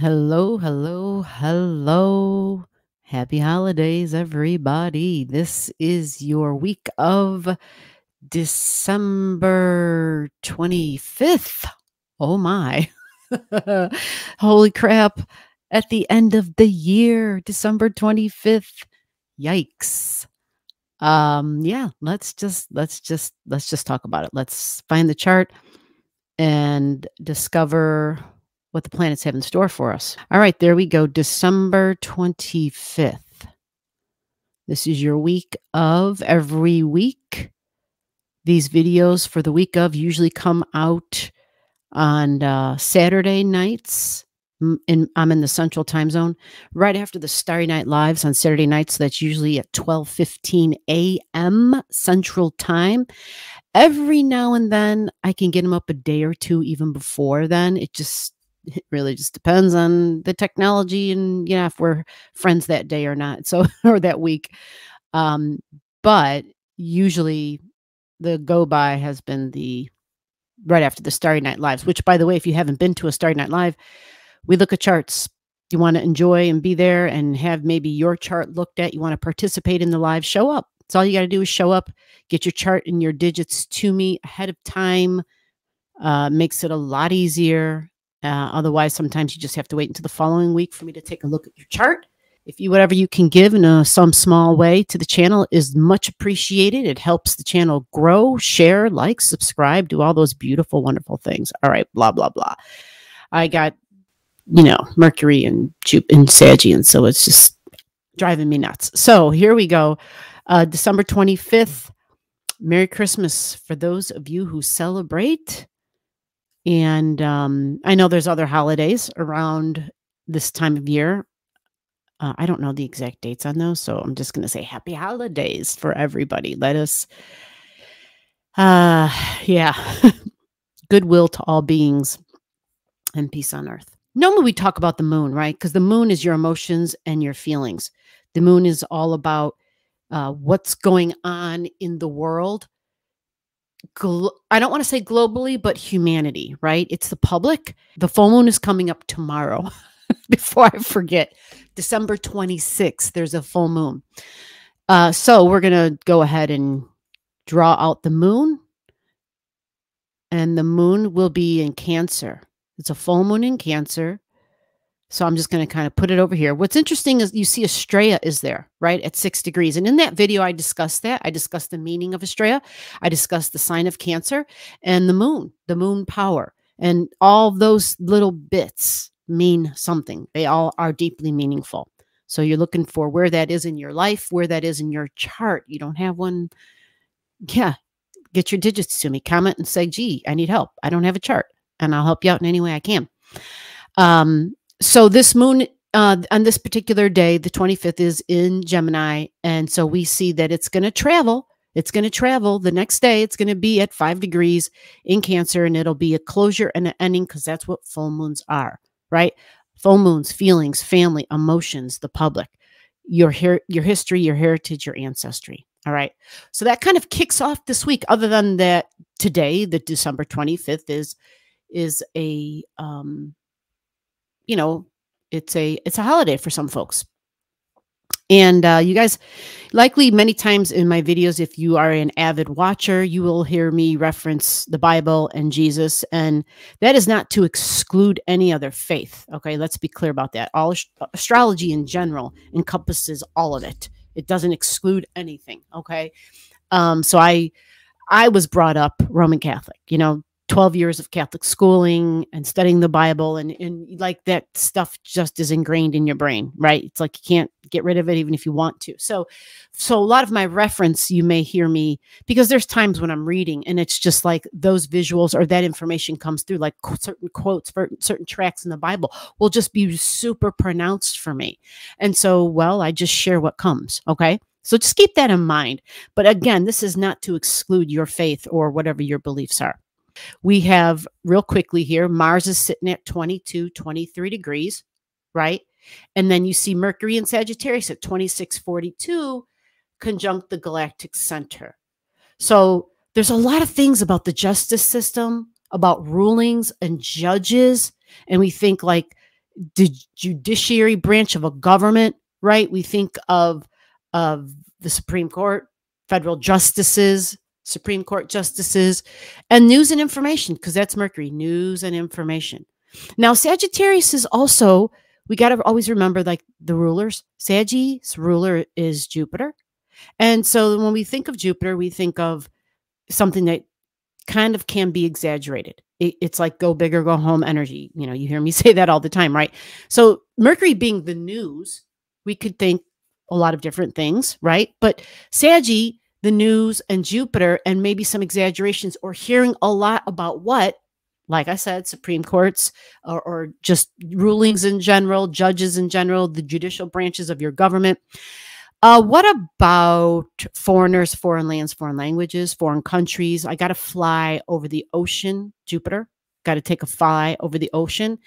Hello, hello, hello. Happy holidays, everybody. This is your week of December 25th. Oh my. Holy crap. At the end of the year, December 25th. Yikes. Yeah, let's just talk about it. Let's find the chart and discover what the planets have in store for us. All right, there we go. December 25th. This is your week of. Every week, these videos for the week of usually come out on Saturday nights. I'm in the Central Time Zone right after the Starry Night Lives on Saturday nights. So that's usually at 12:15 a.m. Central Time. Every now and then, I can get them up a day or two even before then. It really just depends on the technology and, if we're friends that day or not. So, or that week. But usually the go by has been right after the Starry Night Lives, which, by the way, if you haven't been to a Starry Night Live, we look at charts. You want to enjoy and be there and have maybe your chart looked at. You want to participate in the live, show up. That's all you got to do is show up, get your chart and your digits to me ahead of time. Makes it a lot easier. Otherwise, sometimes you just have to wait until the following week for me to take a look at your chart. Whatever you can give in some small way to the channel is much appreciated. It helps the channel grow, share, like, subscribe, do all those beautiful, wonderful things. All right, blah, blah, blah. I got, Mercury and Sagittarius, so it's just driving me nuts. So here we go. December 25th. Merry Christmas for those of you who celebrate. And I know there's other holidays around this time of year. I don't know the exact dates on those, so I'm just going to say happy holidays for everybody. Let us, goodwill to all beings and peace on earth. Normally we talk about the moon, right? Because the moon is your emotions and your feelings. The moon is all about what's going on in the world. I don't want to say globally, but humanity, right? It's the public. The full moon is coming up tomorrow. Before I forget, December 26th, there's a full moon. So we're going to go ahead and draw out the moon. And the moon will be in Cancer. It's a full moon in Cancer. So I'm just going to kind of put it over here. What's interesting is you see Estrella is there, right, at 6 degrees. And in that video, I discussed that. I discussed the meaning of Estrella. I discussed the sign of Cancer and the moon power. And all those little bits mean something. They all are deeply meaningful. So you're looking for where that is in your life, where that is in your chart. You don't have one. Yeah. Get your digits to me. Comment and say, gee, I need help. I don't have a chart. And I'll help you out in any way I can. So this moon on this particular day, the 25th, is in Gemini. And so we see that it's going to travel. It's going to travel the next day. It's going to be at 5 degrees in Cancer, and it'll be a closure and an ending because that's what full moons are, right? Full moons, feelings, family, emotions, the public, your history, your heritage, your ancestry. All right. So that kind of kicks off this week. Other than that, today, the December 25th is a it's a holiday for some folks. And you guys, likely many times in my videos, if you are an avid watcher, you will hear me reference the Bible and Jesus. And that is not to exclude any other faith. Okay, let's be clear about that. All astrology in general encompasses all of it. It doesn't exclude anything. Okay. So I was brought up Roman Catholic, 12 years of Catholic schooling and studying the Bible, and like that stuff just is ingrained in your brain, right? It's like you can't get rid of it even if you want to. So a lot of my reference, you may hear me, because there's times when I'm reading and it's just like those visuals or that information comes through, like certain quotes for certain tracks in the Bible will just be super pronounced for me. And so, well, I just share what comes. Okay. So just keep that in mind. But again, this is not to exclude your faith or whatever your beliefs are. We have, real quickly here, Mars is sitting at 22, 23 degrees, right? And then you see Mercury in Sagittarius at 2642, conjunct the galactic center. So there's a lot of things about the justice system, about rulings and judges. And we think like, the judiciary branch of a government, right? We think of the Supreme Court, federal justices, Supreme Court justices, and news and information, because that's Mercury, news and information. Now, Sagittarius is also, we got to always remember, like, the rulers. Sagittarius ruler is Jupiter. And so when we think of Jupiter, we think of something that kind of can be exaggerated. It's like go big or go home energy. You know, you hear me say that all the time, right? So Mercury being the news, we could think a lot of different things, right? But Saggy, the news, and Jupiter, and maybe some exaggerations, or hearing a lot about what, like I said, Supreme Courts, or just rulings in general, judges in general, the judicial branches of your government. What about foreigners, foreign lands, foreign languages, foreign countries? I got to fly over the ocean, Jupiter. Got to take a fly over the ocean.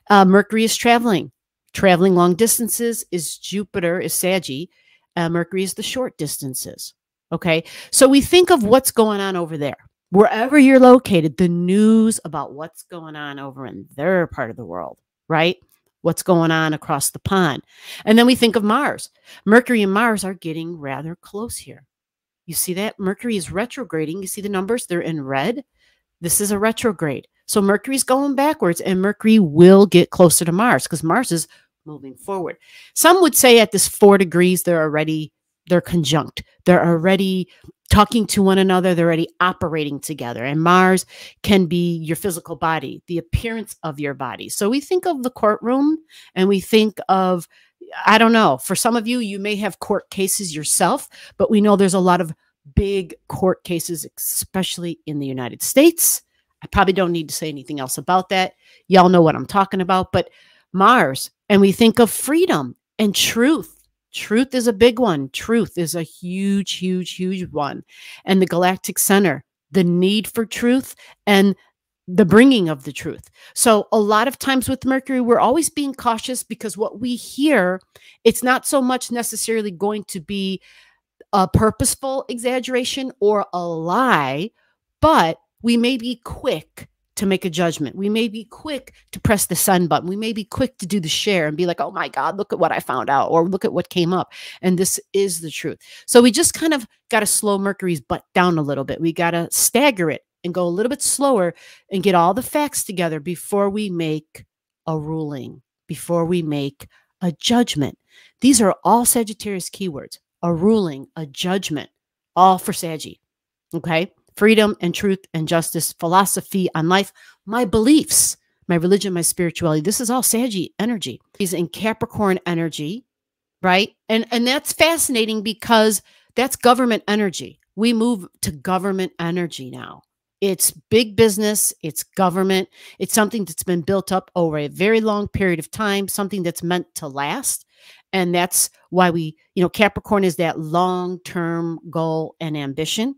Mercury is traveling. Traveling long distances is Jupiter, is Saggy. Mercury is the short distances. Okay. So we think of what's going on over there. Wherever you're located, the news about what's going on over in their part of the world, right? What's going on across the pond. And then we think of Mars. Mercury and Mars are getting rather close here. You see that? Mercury is retrograding. You see the numbers? They're in red. This is a retrograde. So Mercury's going backwards, and Mercury will get closer to Mars because Mars is moving forward. Some would say at this 4 degrees, they're conjunct. They're already talking to one another. They're already operating together. And Mars can be your physical body, the appearance of your body. So we think of the courtroom, and we think of, I don't know, for some of you, you may have court cases yourself, but we know there's a lot of big court cases, especially in the United States. I probably don't need to say anything else about that. Y'all know what I'm talking about. But Mars, and we think of freedom and truth. Truth is a big one. Truth is a huge, huge, huge one. And the galactic center, the need for truth and the bringing of the truth. So a lot of times with Mercury, we're always being cautious because what we hear, it's not so much necessarily going to be a purposeful exaggeration or a lie, but we may be quick to make a judgment. We may be quick to press the send button. We may be quick to do the share and be like, oh my God, look at what I found out, or look at what came up. And this is the truth. So we just kind of got to slow Mercury's butt down a little bit. We got to stagger it and go a little bit slower and get all the facts together before we make a ruling, before we make a judgment. These are all Sagittarius keywords: a ruling, a judgment, all for Saggy. Okay. Freedom and truth and justice, philosophy on life, my beliefs, my religion, my spirituality. This is all Saggy energy. He's in Capricorn energy, right? And that's fascinating because that's government energy. We move to government energy now. It's big business. It's government. It's something that's been built up over a very long period of time, something that's meant to last. And that's why we, Capricorn is that long-term goal and ambition.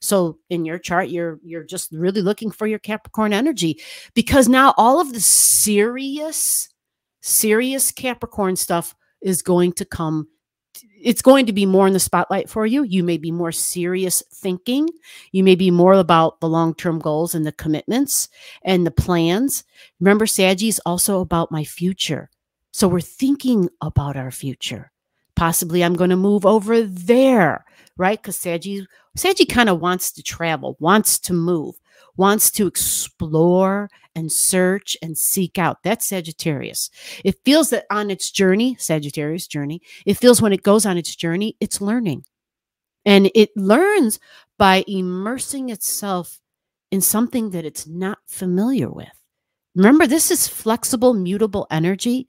So in your chart, you're just really looking for your Capricorn energy, because now all of the serious Capricorn stuff is going to come. It's going to be more in the spotlight for you. You may be more serious thinking. You may be more about the long-term goals and the commitments and the plans. Remember, Saggy is also about my future. So we're thinking about our future. Possibly I'm going to move over there, right? Because Saggy kind of wants to travel, wants to move, wants to explore and search and seek out. That's Sagittarius. It feels that on its journey, Sagittarius journey, it feels when it goes on its journey, it's learning. And it learns by immersing itself in something that it's not familiar with. Remember, this is flexible, mutable energy.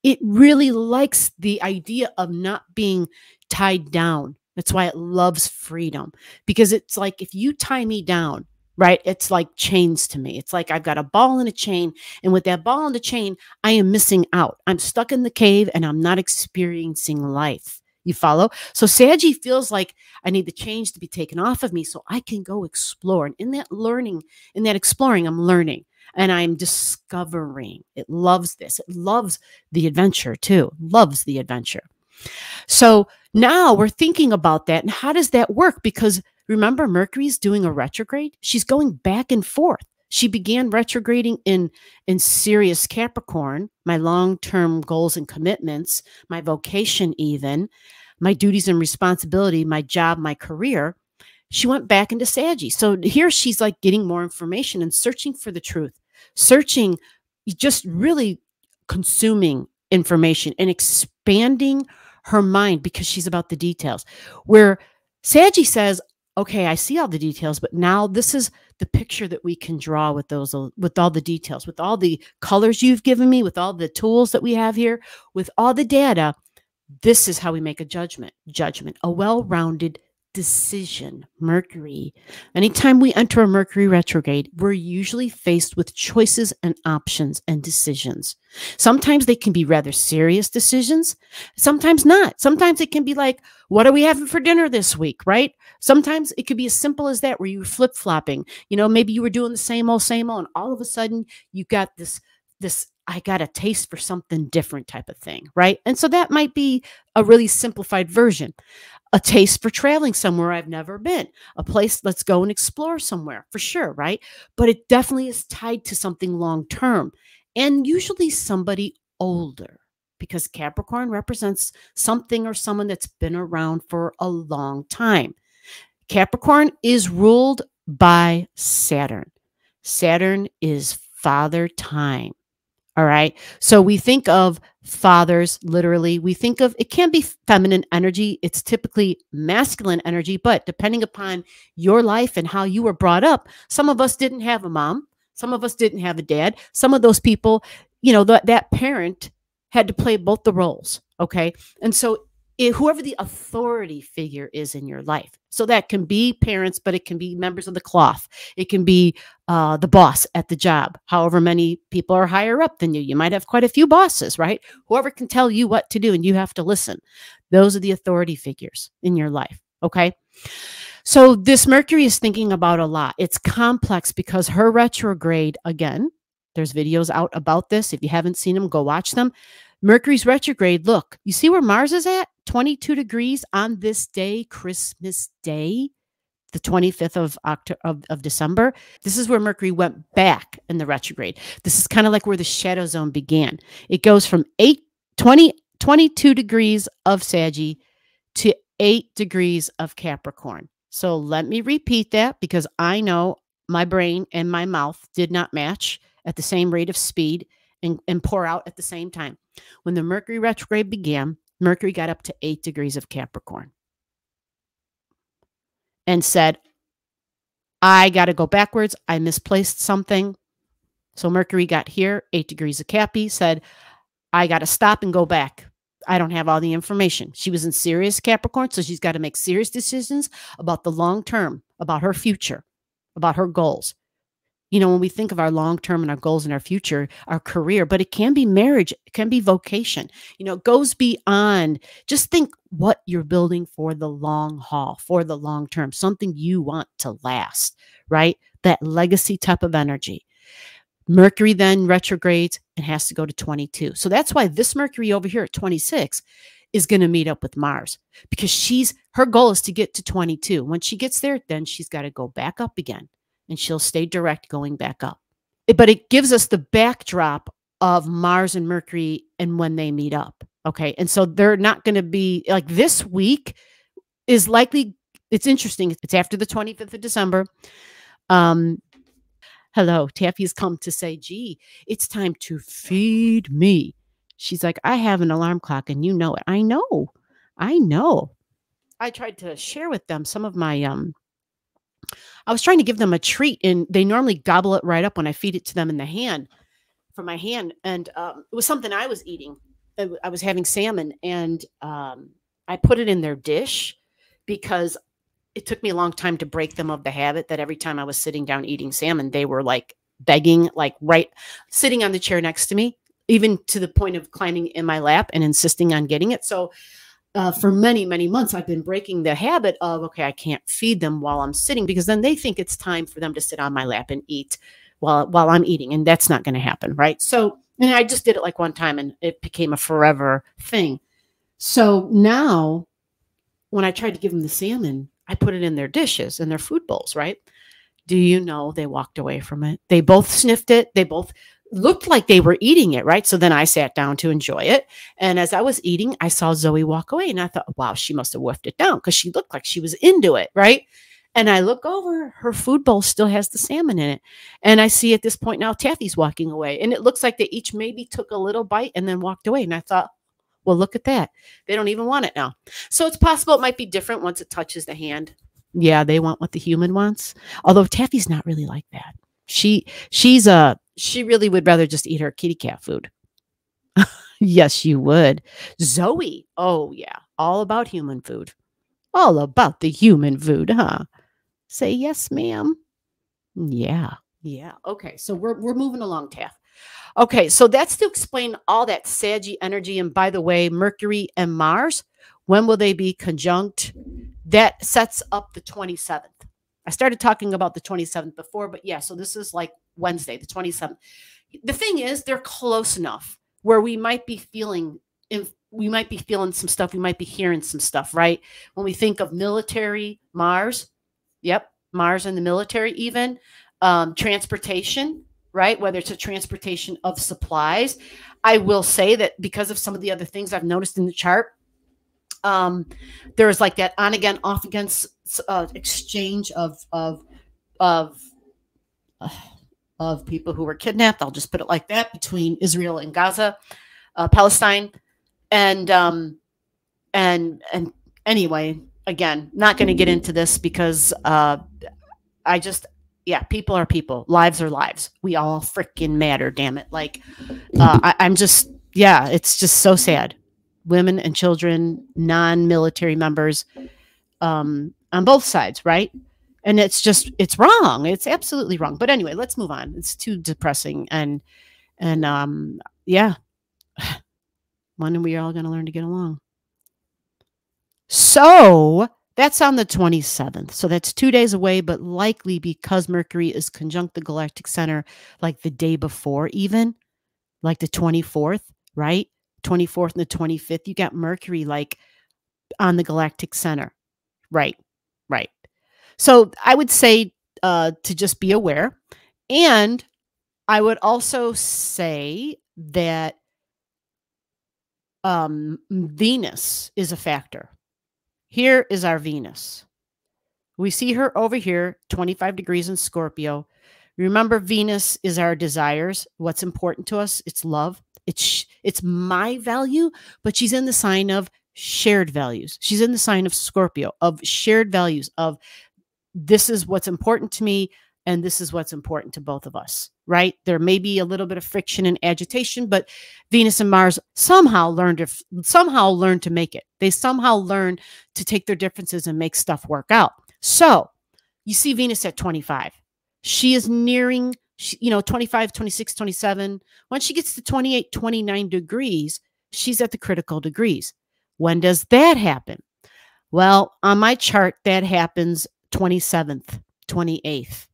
It really likes the idea of not being tied down. That's why it loves freedom, because it's like, if you tie me down, right, it's like chains to me. It's like I've got a ball and a chain, and with that ball and the chain, I am missing out. I'm stuck in the cave and I'm not experiencing life. You follow? So Saggy feels like I need the chains to be taken off of me so I can go explore. And in that learning, in that exploring, I'm learning. And I'm discovering. It loves this. It loves the adventure too. Loves the adventure. So now we're thinking about that. And how does that work? Because remember, Mercury's doing a retrograde. She's going back and forth. She began retrograding in serious Capricorn, my long-term goals and commitments, my vocation even, my duties and responsibility, my job, my career. She went back into Sagittarius. So here she's like getting more information and searching for the truth, searching, just really consuming information and expanding her mind because she's about the details. Where Sagittarius says, okay, I see all the details, but now this is the picture that we can draw with those, with all the details, with all the colors you've given me, with all the tools that we have here, with all the data. This is how we make a judgment, a well-rounded decision. Mercury. Anytime we enter a Mercury retrograde, we're usually faced with choices and options and decisions. Sometimes they can be rather serious decisions. Sometimes not. Sometimes it can be like, what are we having for dinner this week, right? Sometimes it could be as simple as that, where you were flip-flopping. You know, maybe you were doing the same old, and all of a sudden you got this, I got a taste for something different type of thing, right? And so that might be a really simplified version. A taste for traveling somewhere I've never been, a place, let's go and explore somewhere, for sure, right? But it definitely is tied to something long-term, and usually somebody older, because Capricorn represents something or someone that's been around for a long time. Capricorn is ruled by Saturn. Saturn is father time. All right. So we think of fathers, literally. We think of, it can be feminine energy. It's typically masculine energy, but depending upon your life and how you were brought up, some of us didn't have a mom. Some of us didn't have a dad. Some of those people, you know, that parent had to play both the roles. Okay. And so whoever the authority figure is in your life. So that can be parents, but it can be members of the cloth. It can be the boss at the job. However many people are higher up than you. You might have quite a few bosses, right? Whoever can tell you what to do and you have to listen. Those are the authority figures in your life. Okay. So this Mercury is thinking about a lot. It's complex because her retrograde, again, there's videos out about this. If you haven't seen them, go watch them. Mercury's retrograde, look, you see where Mars is at? 22 degrees on this day, Christmas Day, the 25th of December. This is where Mercury went back in the retrograde. This is kind of like where the shadow zone began. It goes from 22 degrees of Sagittarius to 8 degrees of Capricorn. So let me repeat that, because I know my brain and my mouth did not match at the same rate of speed and pour out at the same time. When the Mercury retrograde began, Mercury got up to 8 degrees of Capricorn and said, I got to go backwards. I misplaced something. So Mercury got here, 8 degrees of Cappy, said, I got to stop and go back. I don't have all the information. She was in serious Capricorn, so she's got to make serious decisions about the long term, about her future, about her goals. You know, when we think of our long term and our goals and our future, our career, but it can be marriage, it can be vocation. You know, it goes beyond. Just think what you're building for the long haul, for the long term, something you want to last, right? That legacy type of energy. Mercury then retrogrades and has to go to 22. So that's why this Mercury over here at 26 is going to meet up with Mars, because her goal is to get to 22. When she gets there, then she's got to go back up again. And she'll stay direct going back up. But it gives us the backdrop of Mars and Mercury and when they meet up. Okay. And so they're not going to be like, this week is likely, it's interesting. It's after the 25th of December. Hello, Taffy's come to say, gee, it's time to feed me. She's like, I have an alarm clock and you know it. I know. I tried to share with them some of my, I was trying to give them a treat, and they normally gobble it right up when I feed it to them in the hand, from my hand. And it was something I was eating. I was having salmon, and I put it in their dish because it took me a long time to break them of the habit that every time I was sitting down eating salmon, they were like begging, like right sitting on the chair next to me, even to the point of climbing in my lap and insisting on getting it. So for many, many months, I've been breaking the habit of, okay, I can't feed them while I'm sitting, because then they think it's time for them to sit on my lap and eat while I'm eating. And that's not going to happen. Right. So, and I just did it like one time and it became a forever thing. So now when I tried to give them the salmon, I put it in their dishes and their food bowls. Right. Do you know they walked away from it? They both sniffed it. They both looked like they were eating it, right? So then I sat down to enjoy it. And as I was eating, I saw Zoe walk away and I thought, wow, she must have whiffed it down because she looked like she was into it, right? And I look over, her food bowl still has the salmon in it. And I see at this point now, Taffy's walking away. And it looks like they each maybe took a little bite and then walked away. And I thought, well, look at that. They don't even want it now. So it's possible it might be different once it touches the hand. Yeah, they want what the human wants. Although Taffy's not really like that. She really would rather just eat her kitty cat food. Yes, you would. Zoe. Oh, yeah. All about human food. All about the human food, huh? Say yes, ma'am. Yeah. Yeah. Okay. So we're moving along, Taff. Okay. So that's to explain all that Saggy energy. And by the way, Mercury and Mars, when will they be conjunct? That sets up the 27th. I started talking about the 27th before, but yeah, so this is like Wednesday, the 27th. The thing is, they're close enough where we might be feeling some stuff. We might be hearing some stuff, right? When we think of military, Mars, yep, Mars and the military, even transportation, right? Whether it's a transportation of supplies. I will say that because of some of the other things I've noticed in the chart, there's like that on again, off again exchange of people who were kidnapped. I'll just put it like that, between Israel and Gaza, Palestine, and anyway, again, not going to get into this because people are people, lives are lives. We all freaking matter, damn it. Like I'm just, yeah, it's just so sad. Women and children, non-military members, on both sides, right? And it's wrong. It's absolutely wrong. But anyway, let's move on. It's too depressing. And yeah, when are we all going to learn to get along? So that's on the 27th. So that's 2 days away, but likely because Mercury is conjunct the galactic center like the day before, even like the 24th, right? 24th and the 25th, you got Mercury like on the galactic center. Right. Right. So I would say to just be aware. And I would also say that Venus is a factor. Here is our Venus. We see her over here, 25 degrees in Scorpio. Remember, Venus is our desires. What's important to us? It's love. It's my value, but she's in the sign of shared values. She's in the sign of Scorpio, of shared values, of this is what's important to me, and this is what's important to both of us, right? There may be a little bit of friction and agitation, but Venus and Mars somehow learn to make it. They somehow learn to take their differences and make stuff work out. So you see Venus at 25. She is nearing, 25, 26, 27. Once she gets to 28, 29 degrees, she's at the critical degrees. When does that happen? Well, on my chart, that happens 27th, 28th.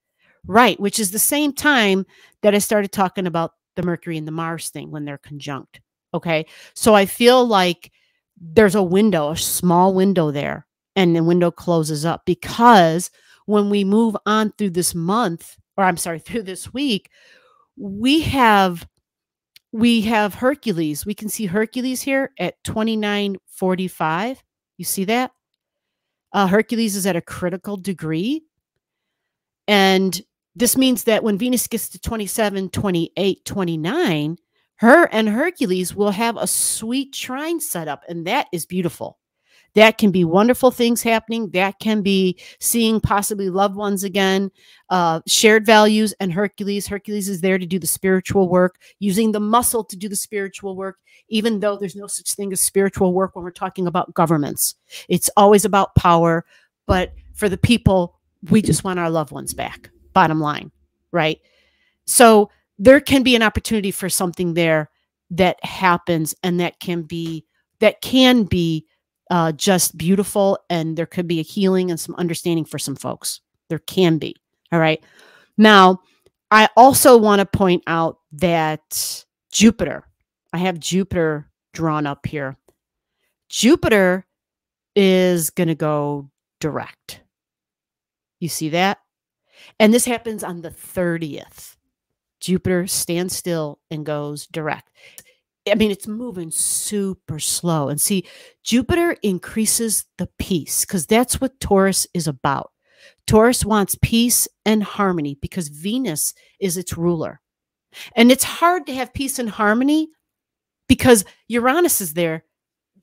Right, which is the same time that I started talking about the Mercury and the Mars thing when they're conjunct. Okay, so I feel like there's a window, a small window there, and the window closes up because when we move on through this month, or I'm sorry, through this week, we have Hercules. We can see Hercules here at 29:45. You see that? Hercules is at a critical degree. And this means that when Venus gets to 27, 28, 29, her and Hercules will have a sweet trine set up. And that is beautiful. That can be wonderful things happening. That can be seeing possibly loved ones again, shared values, and Hercules. Hercules is there to do the spiritual work, using the muscle to do the spiritual work, even though there's no such thing as spiritual work when we're talking about governments. It's always about power. But for the people, we just want our loved ones back, bottom line, right? So there can be an opportunity for something there that happens, and that can be just beautiful, and there could be a healing and some understanding for some folks. There can be. All right. Now, I also want to point out that Jupiter, I have Jupiter drawn up here. Jupiter is going to go direct. You see that? And this happens on the 30th. Jupiter stands still and goes direct. I mean, it's moving super slow. And see, Jupiter increases the peace because that's what Taurus is about. Taurus wants peace and harmony because Venus is its ruler. And it's hard to have peace and harmony because Uranus is there,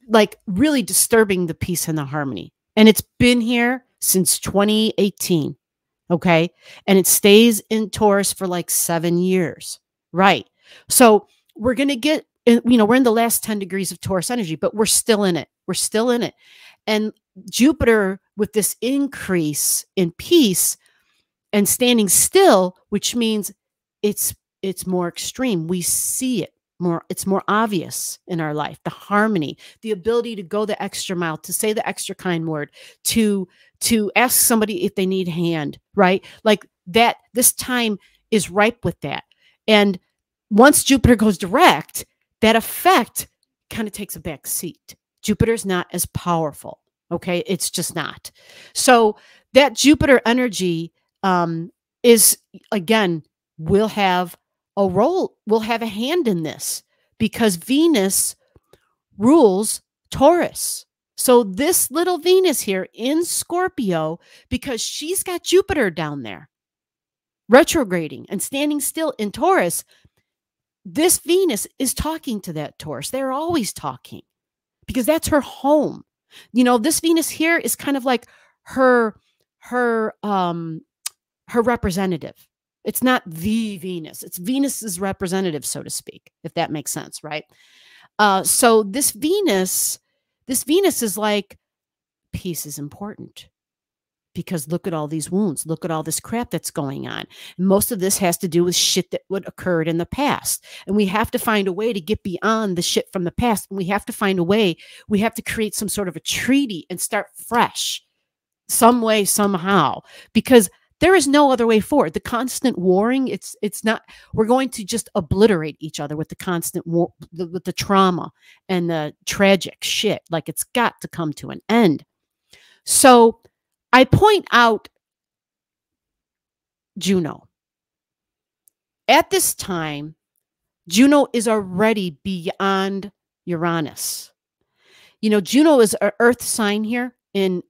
like really disturbing the peace and the harmony. And it's been here since 2018. Okay. And it stays in Taurus for like 7 years. Right. So we're going to get, we're in the last 10 degrees of Taurus energy, but we're still in it. We're still in it. And Jupiter, with this increase in peace and standing still, which means it's more extreme. We see it more. It's more obvious in our life. The harmony, the ability to go the extra mile, to say the extra kind word, to ask somebody if they need a hand, right? Like that, this time is ripe with that. And once Jupiter goes direct, that effect kind of takes a back seat. Jupiter's not as powerful. Okay. It's just not. So that Jupiter energy is, again, will have a role, will have a hand in this because Venus rules Taurus. So this little Venus here in Scorpio, because she's got Jupiter down there retrograding and standing still in Taurus, this Venus is talking to that Taurus. They're always talking because that's her home. This Venus here is kind of like her representative. It's not the Venus. It's Venus's representative, so to speak, if that makes sense, right? So this Venus is like, peace is important because look at all these wounds. Look at all this crap that's going on. Most of this has to do with shit that would occurred in the past. And we have to find a way to get beyond the shit from the past. And we have to find a way. We have to create some sort of a treaty and start fresh some way, somehow, because there is no other way forward. The constant warring, it's not, we're going to just obliterate each other with the constant war, with the trauma and the tragic shit. Like it's got to come to an end. So I point out Juno. At this time, Juno is already beyond Uranus. Juno is an earth sign here in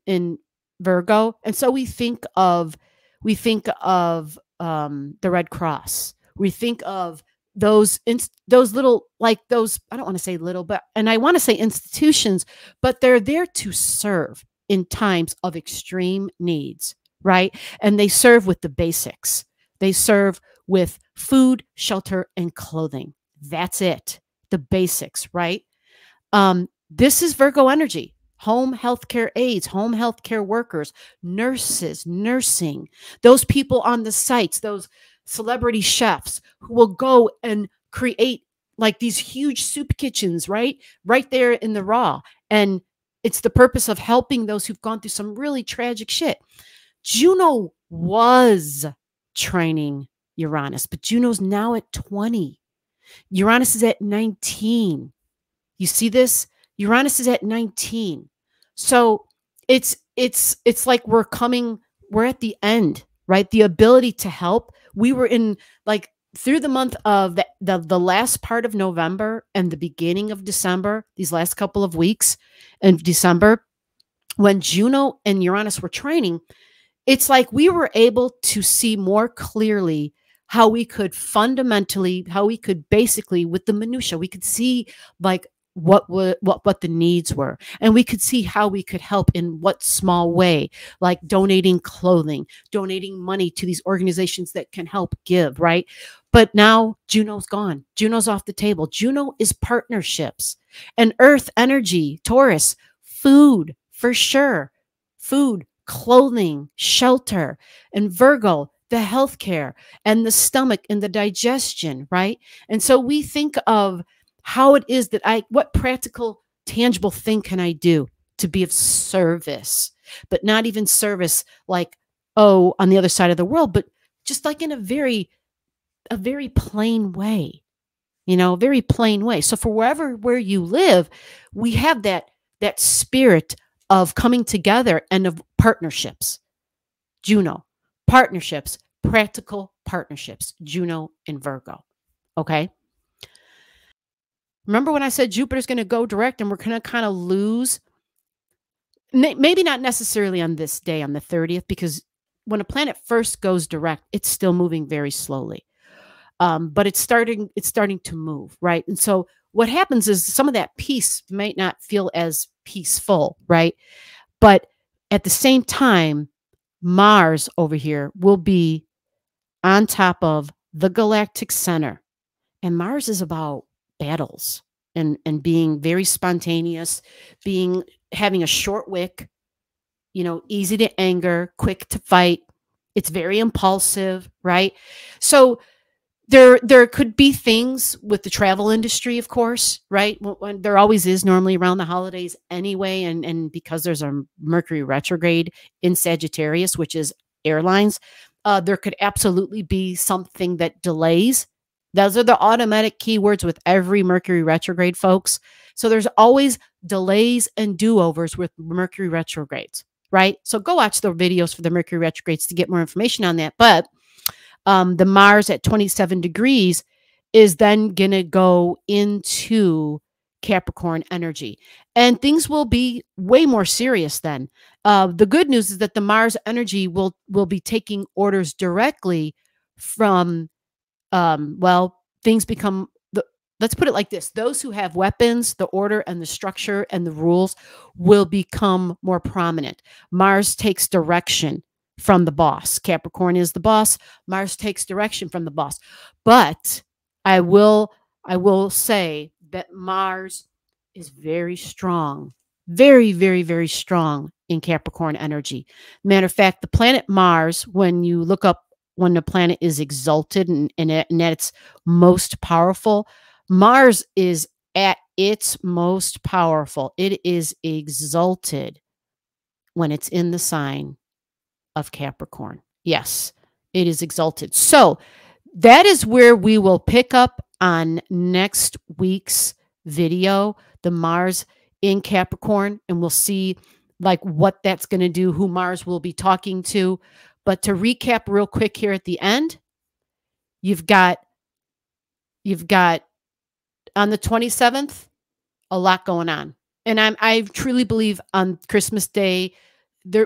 Virgo. And so we think of the Red Cross. We think of those little, like those, I don't want to say little, but, and I want to say institutions, but they're there to serve in times of extreme needs, right? And they serve with the basics. They serve with food, shelter, and clothing. That's it. The basics, right? This is Virgo energy. Home healthcare aides, home healthcare workers, nurses, nursing, those people on the sites, those celebrity chefs who will go and create like these huge soup kitchens, right there in the raw. And it's the purpose of helping those who've gone through some really tragic shit. Juno was training Uranus, but Juno's now at 20. Uranus is at 19. You see this? Uranus is at 19. So it's like we're at the end, right? The ability to help. We were in like through the month of the last part of November and the beginning of December, these last couple of weeks in December, when Juno and Uranus were training, it's like we were able to see more clearly how we could basically with the minutia, we could see like what the needs were. And we could see how we could help in what small way, like donating clothing, donating money to these organizations that can help give, right? But now Juno's gone. Juno's off the table. Juno is partnerships and earth energy, Taurus, food for sure. Food, clothing, shelter, and Virgo, the healthcare and the stomach and the digestion, right? And so we think of how it is that what practical, tangible thing can I do to be of service, but not even service like, oh, on the other side of the world, but just like in a very plain way, a very plain way. So for where you live, we have that spirit of coming together and of partnerships. Juno, Partnerships, practical partnerships, Juno and Virgo. Okay. Remember when I said Jupiter's going to go direct and we're going to kind of lose? Maybe not necessarily on this day, on the 30th, because when a planet first goes direct, it's still moving very slowly. But it's starting to move, right? And so what happens is some of that peace might not feel as peaceful, right? But at the same time, Mars over here will be on top of the galactic center. And Mars is about battles and being very spontaneous, having a short wick, easy to anger, quick to fight. It's very impulsive, right? So there could be things with the travel industry, of course, right? When there always is normally around the holidays anyway, and because there's a Mercury retrograde in Sagittarius, which is airlines, there could absolutely be something that delays. Those are the automatic keywords with every Mercury retrograde, folks. So there's always delays and do-overs with Mercury retrogrades, right? So go watch the videos for the Mercury retrogrades to get more information on that. But the Mars at 27 degrees is then going to go into Capricorn energy. And things will be way more serious then. The good news is that the Mars energy will be taking orders directly from, things become, let's put it like this. Those who have weapons, the order and the structure and the rules will become more prominent. Mars takes direction from the boss. Capricorn is the boss. Mars takes direction from the boss. But I will say that Mars is very strong, very, very, very strong in Capricorn energy. Matter of fact, the planet Mars, when you look up when the planet is exalted and at its most powerful, Mars is at its most powerful. It is exalted when it's in the sign of Capricorn. Yes, it is exalted. So that is where we will pick up on next week's video, the Mars in Capricorn, and we'll see like what that's going to do, who Mars will be talking to. But to recap real quick here at the end, you've got on the 27th, a lot going on. And I truly believe on Christmas Day,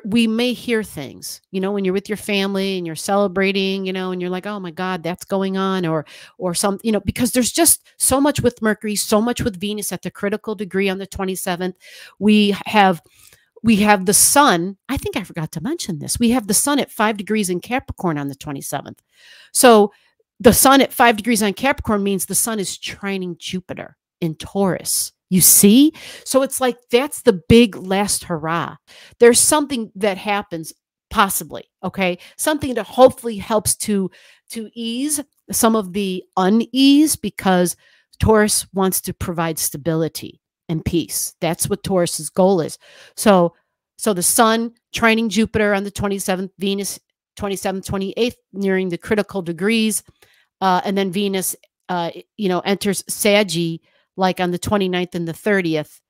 we may hear things, when you're with your family and you're celebrating, and you're like, oh my God, that's going on, or some, because there's just so much with Mercury, so much with Venus at the critical degree on the 27th. We have the sun. I think I forgot to mention this. We have the sun at 5 degrees in Capricorn on the 27th. So the sun at 5 degrees on Capricorn means the sun is trining Jupiter in Taurus. You see? So it's like, that's the big last hurrah. There's something that happens possibly, okay? Something that hopefully helps to ease some of the unease, because Taurus wants to provide stability and peace. That's what Taurus's goal is. So the sun trining Jupiter on the 27th, Venus 27th, 28th, nearing the critical degrees, and then Venus, enters Saggy like on the 29th and the 30th.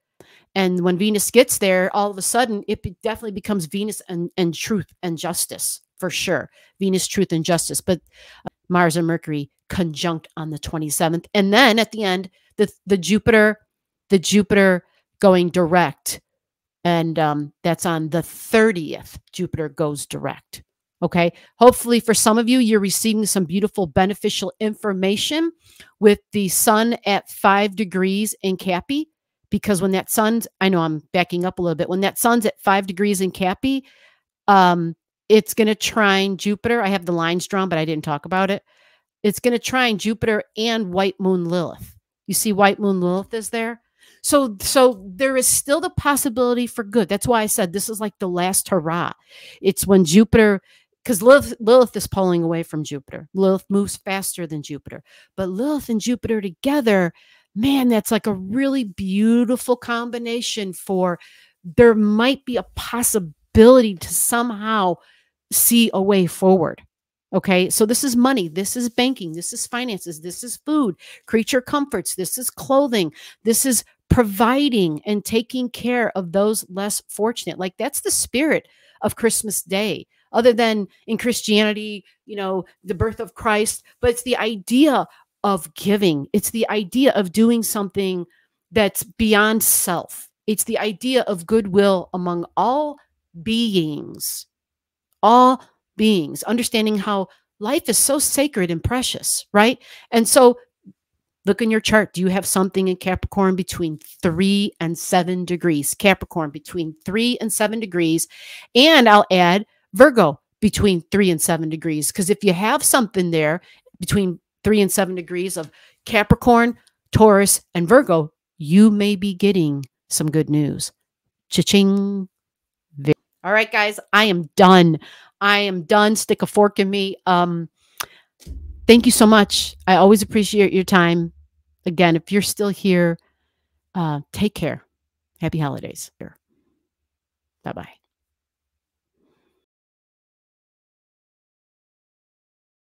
And when Venus gets there, all of a sudden, it definitely becomes Venus and truth and justice, for sure. Venus, truth, and justice. But Mars and Mercury conjunct on the 27th. And then at the end, the Jupiter going direct. And that's on the 30th, Jupiter goes direct. Okay. Hopefully for some of you, you're receiving some beautiful beneficial information with the sun at 5 degrees in Cappy, because when that sun's, I know I'm backing up a little bit. When that sun's at 5 degrees in Cappy, it's going to trine Jupiter. I have the lines drawn, but I didn't talk about it. It's going to trine Jupiter and White Moon Lilith. You see White Moon Lilith is there. So there is still the possibility for good. That's why I said this is like the last hurrah. It's when Jupiter, because Lilith is pulling away from Jupiter. Lilith moves faster than Jupiter. But Lilith and Jupiter together, man, that's like a really beautiful combination for, there might be a possibility to somehow see a way forward. Okay, so this is money, this is banking, this is finances, this is food, creature comforts, this is clothing, this is providing and taking care of those less fortunate. Like, that's the spirit of Christmas Day, other than in Christianity, you know, the birth of Christ, but it's the idea of giving. It's the idea of doing something that's beyond self. It's the idea of goodwill among all beings, understanding how life is so sacred and precious, right? And so look in your chart. Do you have something in Capricorn between 3 and 7 degrees? Capricorn between 3 and 7 degrees. And I'll add Virgo between 3 and 7 degrees. Because if you have something there between 3 and 7 degrees of Capricorn, Taurus, and Virgo, you may be getting some good news. Cha-ching. All right, guys, I am done. I am done. Stick a fork in me. Thank you so much. I always appreciate your time. Again, if you're still here, take care. Happy holidays. Bye-bye.